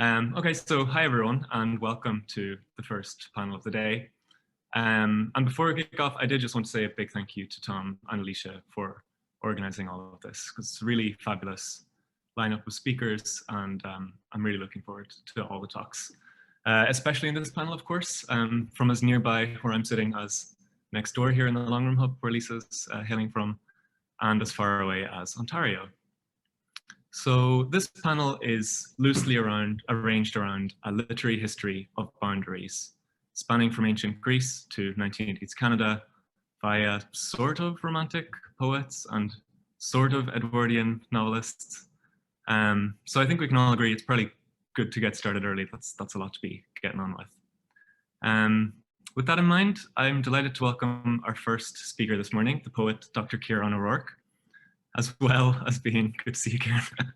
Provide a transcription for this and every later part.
Okay, so hi everyone, and welcome to the first panel of the day. And before we kick off, I did just want to say a big thank you to Tom and Alicia for organizing all of this, because it's a really fabulous lineup of speakers, and I'm really looking forward to all the talks, especially in this panel, of course, from as nearby where I'm sitting as next door here in the Long Room Hub, where Lisa's hailing from, and as far away as Ontario. So this panel is loosely arranged around a literary history of boundaries, spanning from ancient Greece to 1980s Canada via sort of romantic poets and sort of Edwardian novelists. So I think we can all agree it's probably good to get started early. That's a lot to be getting on with. With that in mind, I'm delighted to welcome our first speaker this morning, the poet Dr. Ciarán O'Rourke, as well as being, good to see you, Ciarán,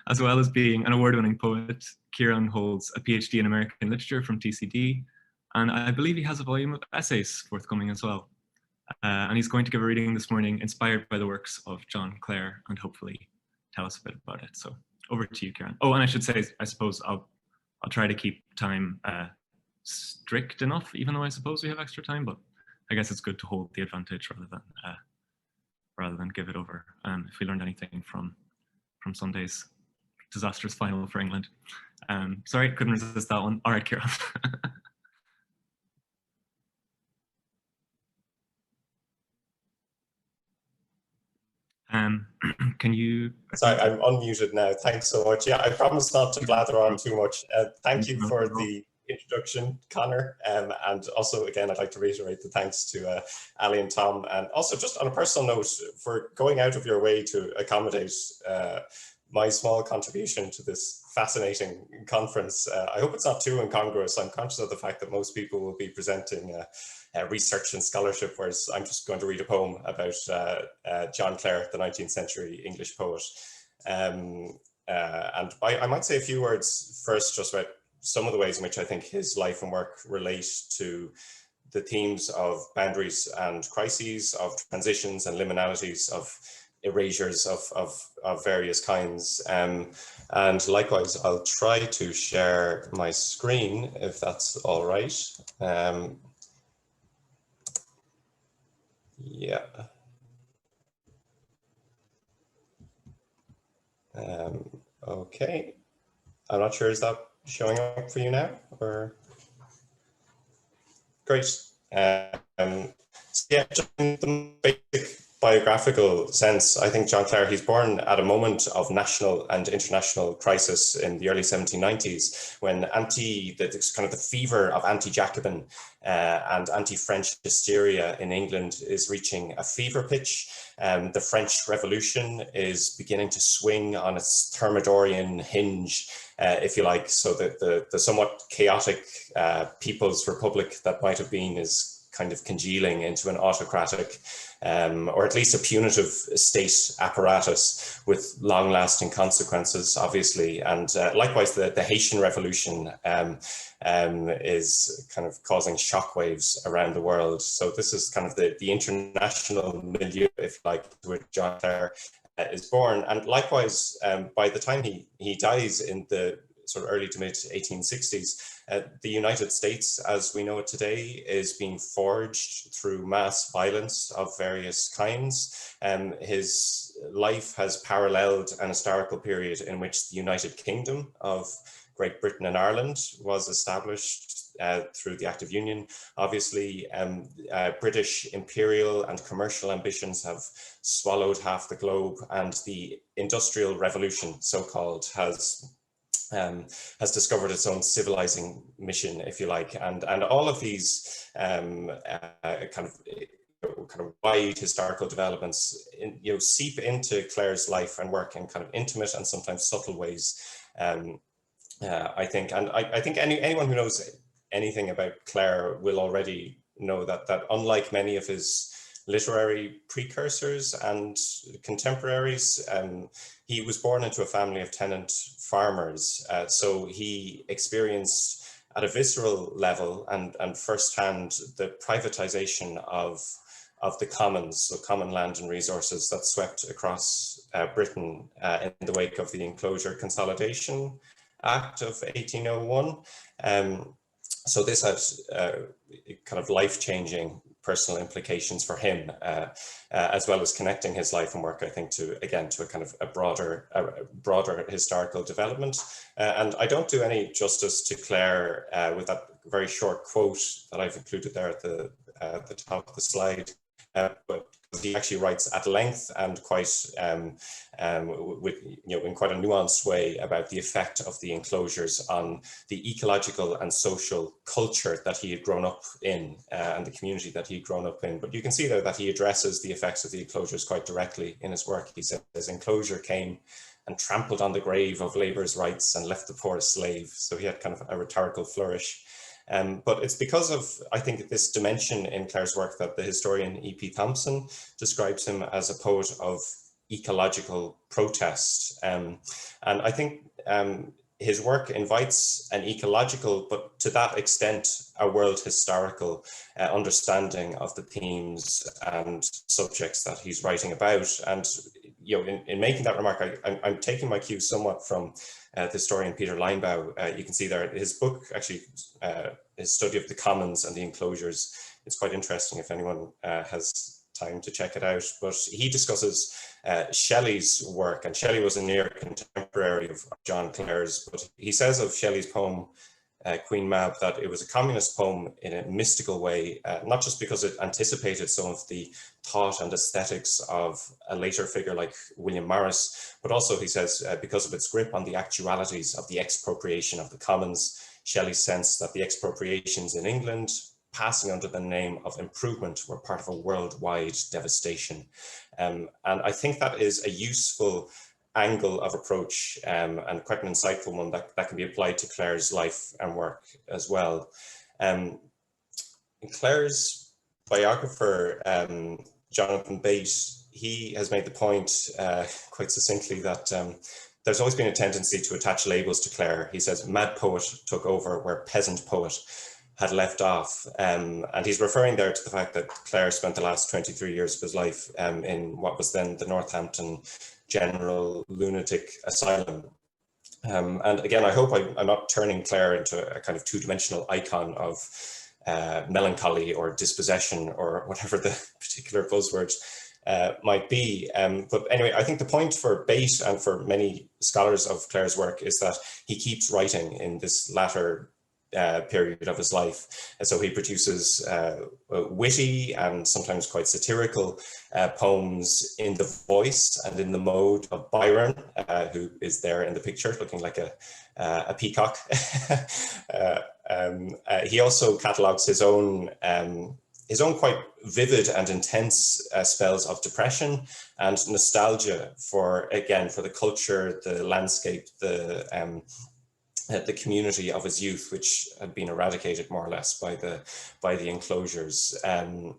as well as being an award-winning poet. Ciarán holds a PhD in American literature from TCD, and I believe he has a volume of essays forthcoming as well. And he's going to give a reading this morning inspired by the works of John Clare, and hopefully tell us a bit about it. So over to you, Ciarán. Oh, and I should say, I suppose I'll try to keep time strict enough, even though I suppose we have extra time, but I guess it's good to hold the advantage rather than give it over. If we learned anything from Sunday's disastrous final for England. Sorry, couldn't resist that one. All right, Ciarán. Can you... Sorry, I'm unmuted now. Thanks so much. Yeah, I promise not to blather on too much. Thank you for the introduction, Connor. And also, again, I'd like to reiterate the thanks to Ali and Tom. And also, just on a personal note, for going out of your way to accommodate my small contribution to this fascinating conference. I hope it's not too incongruous. I'm conscious of the fact that most people will be presenting research and scholarship, whereas I'm just going to read a poem about John Clare, the 19th century English poet. And I might say a few words first just about some of the ways in which I think his life and work relate to the themes of boundaries and crises, of transitions and liminalities, of erasures of various kinds. And likewise, I'll try to share my screen if that's all right. Yeah. Okay. I'm not sure, is that showing up for you now? Or great. So yeah, just in the basic biographical sense, I think John Clare, he's born at a moment of national and international crisis in the early 1790s, when the fever of anti-Jacobin and anti-French hysteria in England is reaching a fever pitch. The French Revolution is beginning to swing on its Thermidorian hinge, if you like, so that the somewhat chaotic People's Republic that might have been is kind of congealing into an autocratic, or at least a punitive state apparatus with long-lasting consequences, obviously. And likewise, the Haitian Revolution is kind of causing shockwaves around the world. So this is kind of the international milieu, if you like, to which John Clare is born. And likewise, by the time he dies in the sort of early to mid 1860s, the United States, as we know it today, is being forged through mass violence of various kinds. His life has paralleled an historical period in which the United Kingdom of Great Britain and Ireland was established through the Act of Union. Obviously, British imperial and commercial ambitions have swallowed half the globe, and the Industrial Revolution, so-called, has discovered its own civilizing mission, if you like, and all of these kind of wide historical developments, seep into Clare's life and work in kind of intimate and sometimes subtle ways. I think, and I think anyone who knows anything about Clare will already know that unlike many of his literary precursors and contemporaries, he was born into a family of tenant farmers. So he experienced at a visceral level and firsthand the privatization of the commons, so common land and resources that swept across Britain in the wake of the Inclosure Consolidation Act of 1801. So this had kind of life-changing personal implications for him, as well as connecting his life and work, I think, to a kind of a broader historical development. And I don't do any justice to Clare with that very short quote that I've included there at the top of the slide. But he actually writes at length and quite with, in quite a nuanced way about the effect of the enclosures on the ecological and social culture that he had grown up in and the community that he had grown up in. But you can see there that he addresses the effects of the enclosures quite directly in his work. He says, "Enclosure came and trampled on the grave of labour's rights and left the poor a slave." So he had kind of a rhetorical flourish. But it's because of, I think, this dimension in Clare's work that the historian E.P. Thompson describes him as a poet of ecological protest. And I think his work invites an ecological, but to that extent, a world historical understanding of the themes and subjects that he's writing about. And in making that remark, I'm taking my cue somewhat from the historian Peter Linebaugh. You can see there his book, actually, his study of the commons and the enclosures. It's quite interesting if anyone has time to check it out. But he discusses Shelley's work, and Shelley was a near contemporary of John Clare's. But he says of Shelley's poem, Queen Mab, that it was a communist poem in a mystical way, not just because it anticipated some of the thought and aesthetics of a later figure like William Morris, but also, he says, because of its grip on the actualities of the expropriation of the commons. Shelley sensed that the expropriations in England, passing under the name of improvement, were part of a worldwide devastation. And I think that is a useful angle of approach and quite an insightful one that can be applied to Clare's life and work as well. Clare's biographer, Jonathan Bate, he has made the point quite succinctly that there's always been a tendency to attach labels to Clare. He says, "Mad poet took over where peasant poet had left off." And he's referring there to the fact that Clare spent the last 23 years of his life in what was then the Northampton General Lunatic Asylum. And again, I hope I'm not turning Clare into a kind of two-dimensional icon of melancholy or dispossession or whatever the particular buzzword might be. But anyway, I think the point for Bate and for many scholars of Clare's work is that he keeps writing in this latter period of his life. And so he produces witty and sometimes quite satirical poems in the voice and in the mode of Byron, who is there in the picture looking like a peacock. He also catalogues his own quite vivid and intense spells of depression and nostalgia for the culture, the landscape, the community of his youth, which had been eradicated more or less by the enclosures. And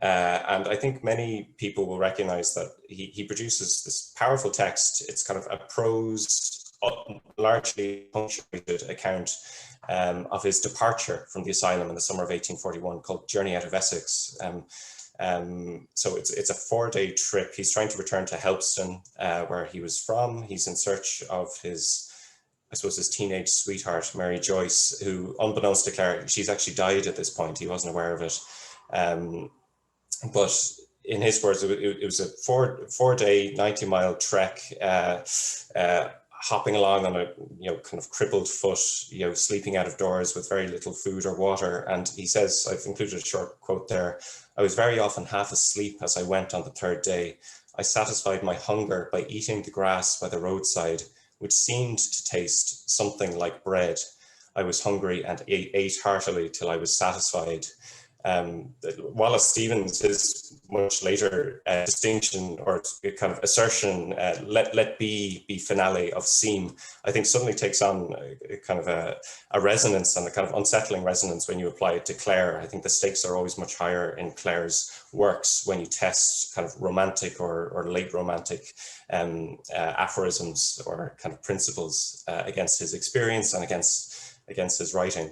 I think many people will recognize that he produces this powerful text. It's kind of a prose, largely punctuated account of his departure from the asylum in the summer of 1841, called Journey Out of Essex. So it's a 4-day trip. He's trying to return to Helpston, where he was from. He's in search of his teenage sweetheart, Mary Joyce, who, unbeknownst to Clare, she's actually died at this point. He wasn't aware of it. But in his words, it was a four-day, 90-mile trek, hopping along on a kind of crippled foot, sleeping out of doors with very little food or water. And he says, I've included a short quote there, "I was very often half asleep as I went on the 3rd day. I satisfied my hunger by eating the grass by the roadside, which seemed to taste something like bread. I was hungry and ate heartily till I was satisfied." Wallace Stevens, his much later distinction or kind of assertion, let be finale of seem, I think suddenly takes on a kind of a resonance, and a kind of unsettling resonance when you apply it to Clare. I think the stakes are always much higher in Clare's works when you test kind of romantic or late romantic aphorisms or kind of principles against his experience and against his writing.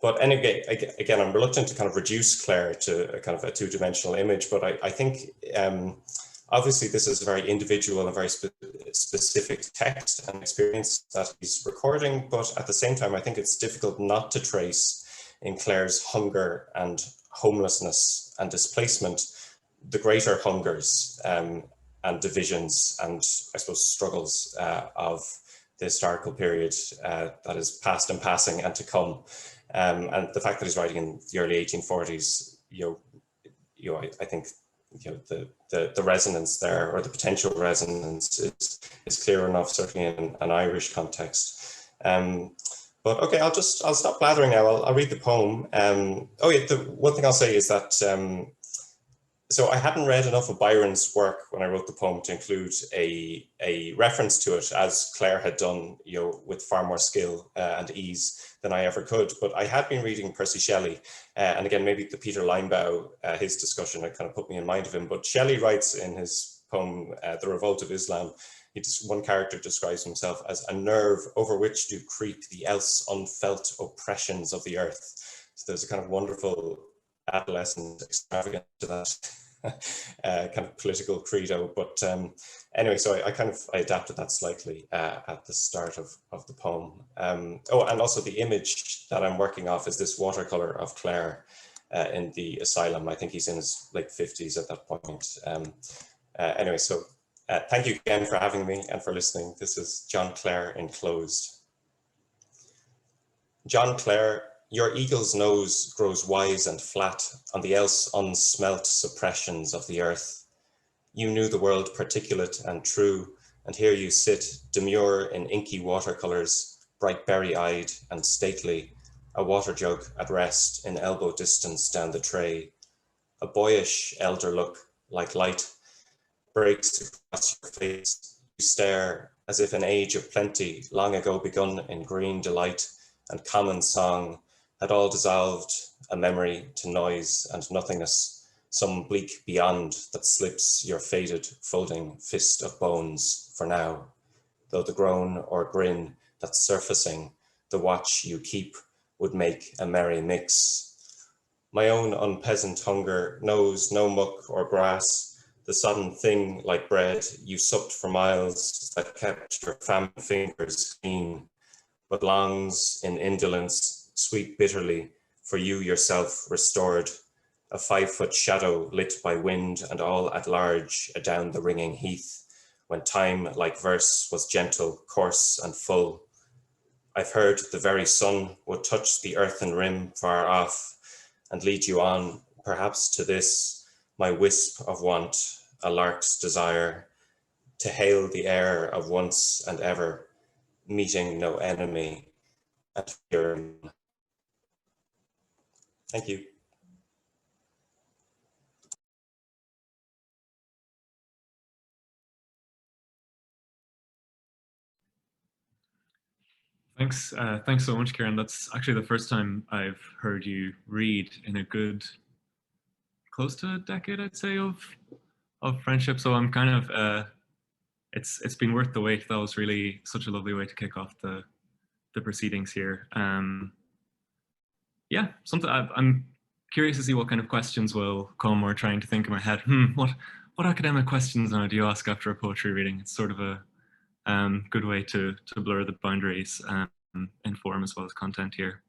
But anyway, again, I'm reluctant to kind of reduce Clare to a kind of a two-dimensional image, but I think Obviously, this is a very individual and very specific text and experience that he's recording, but at the same time, I think it's difficult not to trace in Clare's hunger and homelessness and displacement the greater hungers and divisions and, I suppose, struggles of the historical period that is past and passing and to come. And the fact that he's writing in the early 1840s, I think the resonance there, or the potential resonance, is clear enough, certainly in an Irish context. But okay, I'll stop blathering now. I'll read the poem. Oh yeah, the one thing I'll say is that so I hadn't read enough of Byron's work when I wrote the poem to include a reference to it, as Clare had done, with far more skill and ease than I ever could. But I had been reading Percy Shelley, and again, maybe the Peter Linebaugh, his discussion had kind of put me in mind of him. But Shelley writes in his poem, The Revolt of Islam, one character describes himself as a nerve over which do creep the else unfelt oppressions of the earth. So there's a kind of wonderful adolescent extravagance to that kind of political credo. But anyway, so I adapted that slightly at the start of the poem. Oh, and also the image that I'm working off is this watercolor of Clare in the asylum. I think he's in his late 50s at that point. Anyway, so thank you again for having me and for listening. This is John Clare Enclosed. John Clare, your eagle's nose grows wise and flat on the else unsmelt suppressions of the earth. You knew the world particulate and true, and here you sit, demure in inky watercolors, bright berry-eyed and stately, a water jug at rest in elbow distance down the tray. A boyish elder look, like light, breaks across your face. You stare as if an age of plenty, long ago begun in green delight and common song, had all dissolved, a memory to noise and nothingness, some bleak beyond that slips your faded folding fist of bones for now, though the groan or grin that's surfacing, the watch you keep, would make a merry mix. My own unpeasant hunger knows no muck or grass, the sodden thing like bread you supped for miles that kept your famine fingers clean, but longs in indolence, sweet bitterly, for you yourself restored, a 5-foot shadow lit by wind and all at large adown the ringing heath, when time like verse was gentle, coarse and full. I've heard the very sun would touch the earthen rim far off and lead you on, perhaps to this, my wisp of want, a lark's desire, to hail the air of once and ever, meeting no enemy and fearing. Thank you. Thanks so much, Ciarán. That's actually the first time I've heard you read in a good, close to a decade, I'd say, of friendship. So I'm kind of, it's been worth the wait. That was really such a lovely way to kick off the proceedings here. Yeah, I'm curious to see what kind of questions will come, or trying to think in my head, what academic questions now do you ask after a poetry reading? It's sort of a good way to blur the boundaries in form as well as content here.